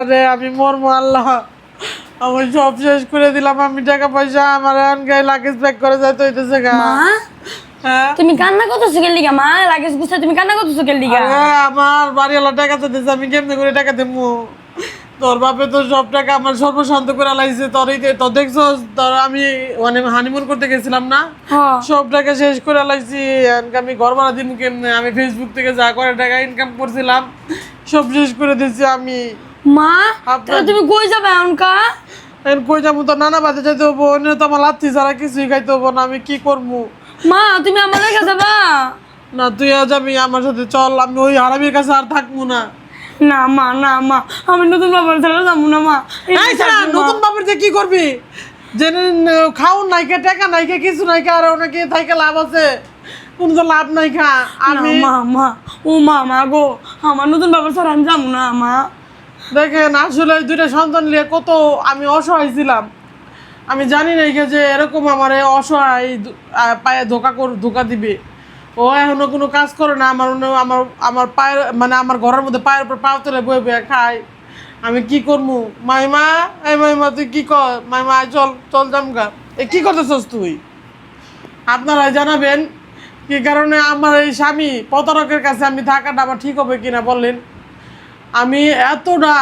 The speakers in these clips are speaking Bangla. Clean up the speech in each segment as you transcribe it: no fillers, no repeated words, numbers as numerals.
আরে আমি মরবো আল্লাহ, আমি সব শেষ করে দিলাম। আমি টাকা পয়সা আমার গায়ে লাগেজ প্যাক করে যাইতে হইতেছে গা। মা হ্যাঁ তুমি কান্না করতেছো কেন লিগা? মা লাগেজ গুছা তুমি কান্না করতেছো কেন লিগা? আরে আমার বাড়িওয়ালা টাকা চাইতেছে, আমি কেমনে করে টাকা দেবো? তোর বাপে তো সব টাকা আমার সর্বশান্ত করে লাইছে। তো দেখছো তোর আমি মানে হানিমুন করতে গেছিলাম না, হ্যাঁ। সব টাকা শেষ করে লাইছি। আমি ঘর ভাড়া দিব কেমনে? আমি ফেসবুক থেকে যা করে টাকা ইনকাম করছিলাম সব শেষ করে দিচ্ছি আমি। মা তাহলে তুমি কই যাবে এখনকা? এখন কই যাবো? তো নানা বাজে যাইতে হবো, অন্য তো আমার লাচ্ছি ছাড়া কিছুই খাইতে হবো না। আমি কি করবো? মা তুমি আমার রেখে যাবা? না তুই আজ আমি আমার সাথে চল, আমি ওই হারামির কাছে আর থাকবো না। না মা, না মা, আমি নতুন বাবার ছেড়ে যাবো না মা। এই ছাড়া নতুন বাপের যে কি করবি? জেনে খাওন নাইকা, টাকা নাইকা, কিছু নাইকা, আর অনেকে থাইকা লাভ আছে? কোনো তো লাভ নাই খা। আমি মা মা ও মা মা গো, আমার নতুন বাবার ছাড়া আমি যাবো না মা। দেখেন আসলে দুইটা সন্তান নিয়ে কত আমি অসহায় ছিলাম। আমি জানি না যে এরকম আমার অসহায় পায়ে ধোকা দিবে। ও এখনো কোনো কাজ করে না। আমার আমার পায়ের মানে আমার ঘরের মধ্যে পায়ের উপর পা তুলে বয়ে বয়ে খায়। আমি কি করবো? মাইমা, এই মাইমা তুই কি কর? মাইমা চল চল জামগা। এ কি করতেছস তুই? আপনারাই জানাবেন কি কারণে আমার এই স্বামী প্রতারকের কাছে আমি থাকাটা আমার ঠিক হবে কিনা বললেন। আমি এতটা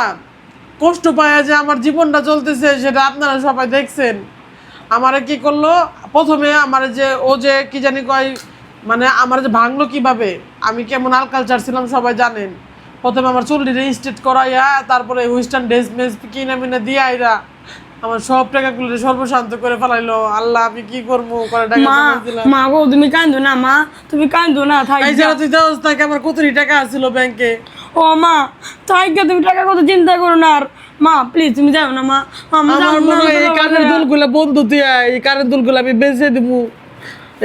কষ্ট পাই যে আমার জীবনটা চলতেছে সেটা আপনারা সবাই দেখছেন। আমারে কি করলো প্রথমে, আমার যে কি জানি কয়, মানে আমার যে ভাঙলো কিভাবে, আমি কেমন আলকালচার ছিলাম সবাই জানেন। প্রথমে আমার চুলটি স্ট্রেট করাইয়া, তারপরে ওয়েস্টার্ন ড্রেস মেস কিনে মিনে দিয়ে আইরা আমার সব টাকাগুলো সর্বশান্ত করে ফেলাইলো। আল্লাহ আমি কি করবো? করে টাকা মা জমাইছিলাম। মা গো তুমি কান্দো না মা, তুমি কান্দো না। থাক এই যে তুই যাস তাকে আমার কতটি টাকা আছিল ব্যাংকে। ও মা থাইকা তুমি টাকা কথা চিন্তা করো না। আর মা প্লিজ তুমি যাও না মা। আমি আমার যাবো না, মনে হয় আমি এই যাবো কানের না। দুলগুলো বন্ধু দিয়া, এই কানের দুলগুলো আমি বেচে দিব।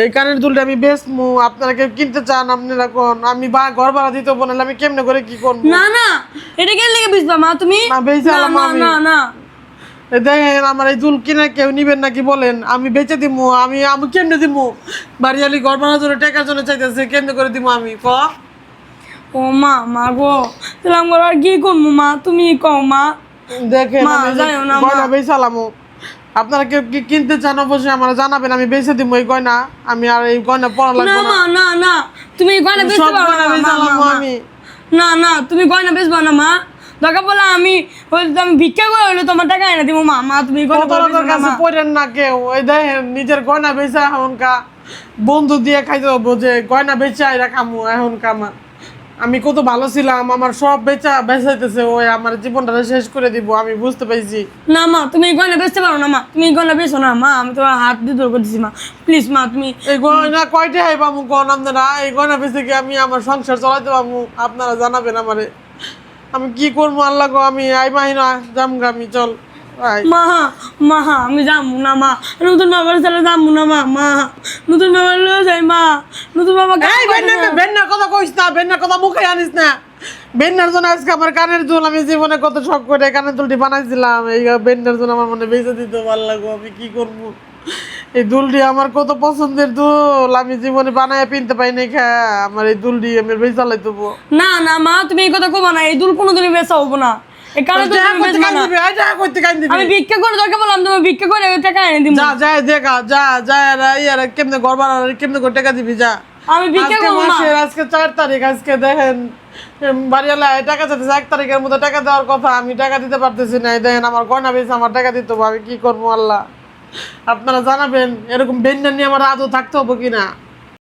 এই কানের দুলটা আমি বেচবো। আপনারা কেউ কিনতে চান? আপনারা কোন? আমি ঘর ভাড়া দিতে হবো, নাহলে আমি কেমনে করে কি করবো? না না এটা কেন লেগে বুঝবা মা তুমি? না, বেচে না আলাম না আমি। না না এই দেখেন আমার এই দুল কিনে কেউ নিবেন নাকি বলেন? আমি বেচে দিব। আমি আমি কেমনে দিব? বাড়িয়ালি ঘর ভাড়ার জন্য টাকার জন্য চাইতেছে, কেমনে করে দিব আমি ক? ও মা মা গো তাহলে আমার আর কি করবো মা? তুমি কও মা। দেখেন মা, আমি যাইও না, মা। গয়না বেচে আলামো। আপনারা কেউ কি কিনতে চান অবশ্যই আমার জানাবেন, আমি বেচে দিব এই গয়না। আমি আর এই গয়না পরা না লাগবে না। মা না না তুমি গয়না বেচতে সব পারো গয়না না বেচে মা, মা, আলামো মা। আমি। না না তুমি গয়না বেচবা না মা। দরকার বলে আমি আমি ভিক্ষা করে হইলে তোমার টাকা এনে দিব মা। মা তুমি গয়না প্রতারকের কাছে পড়েন না কেউ। ওই দেখেন নিজের গয়না বেচা এখনকা বন্ধু দিয়ে খাইতে হবো যে গয়না বেচা এরা খামু এখনকা। আমি কত ভালো ছিলাম, আমার সব বেচাইতেছে। ওই আমার জীবনটা শেষ করে দিব, আমি বুঝতে পাইছি। না মা তুমি গয়না বেচতে পারো না মা। তুমি গয়না বেচো না মা, আমি তোমার হাত দিয়ে ধরে করতেছি মা। প্লিজ মা তুমি। এই গয়না কয়টা হয় পাবো কোন আপনারা? এই গয়না বেচে কি আমি আমার সংসার চালাইতে পারবো? আপনারা জানাবেন আমারে। আমি কি করবো আল্লাহ গো? আমি আই মাহিনা জামগা, আমি চল আই। মা মা আমি যাবো না মা, নতুন বাবার সাথে যাবো না মা। মা নতুন বাবার লয়ে যাই মা। নতুন বাবা এই বেন্নার কথা কইস না, বেন্নার কথা মুখে আনিস না। বেন্নার জন্য আজকে আমার কানের দুল, আমি জীবনে কত শখ করে কানের দুলটি বানাইছিলাম, এই বেন্নার জন্য আমার মনে বেঁচে দিতে ভালো লাগো। আমি কি করবো? এই দুলটি আমার কত পছন্দের দুল, আমি জীবনে বানায় পিনতে পাই নাই খা। আমার এই দুলটি আমি বেচা লাইতে হবো। না না মা তুমি এই কথা কবা না। এই দুল কোনোদিনই বেচা হবো না। এই কারণে তো তুমি বেচবা না। আমি ভিক্ষা করে দরকার বললাম তুমি ভিক্ষা করে টাকা এনে দিব। যা যা দেখা যা যা ইয়ারা কেমনে ঘর ভাড়া কেমনে করে টাকা দিবি যা। আমি ভিক্ষা আজকে করবো মা। মাসের আজকে 4 তারিখ, আজকে দেখেন বাড়িওয়ালা টাকা চাইতেছে 1 তারিখের মধ্যে টাকা দেওয়ার কথা, আমি টাকা দিতে পারতেছি না। দেখেন আমার গয়না বেশি, আমার টাকা দিতে হবে, আমি কি করবো আল্লাহ? আপনারা জানাবেন এরকম বেন্ডা নিয়ে আমার আদৌ থাকতে হবো কিনা।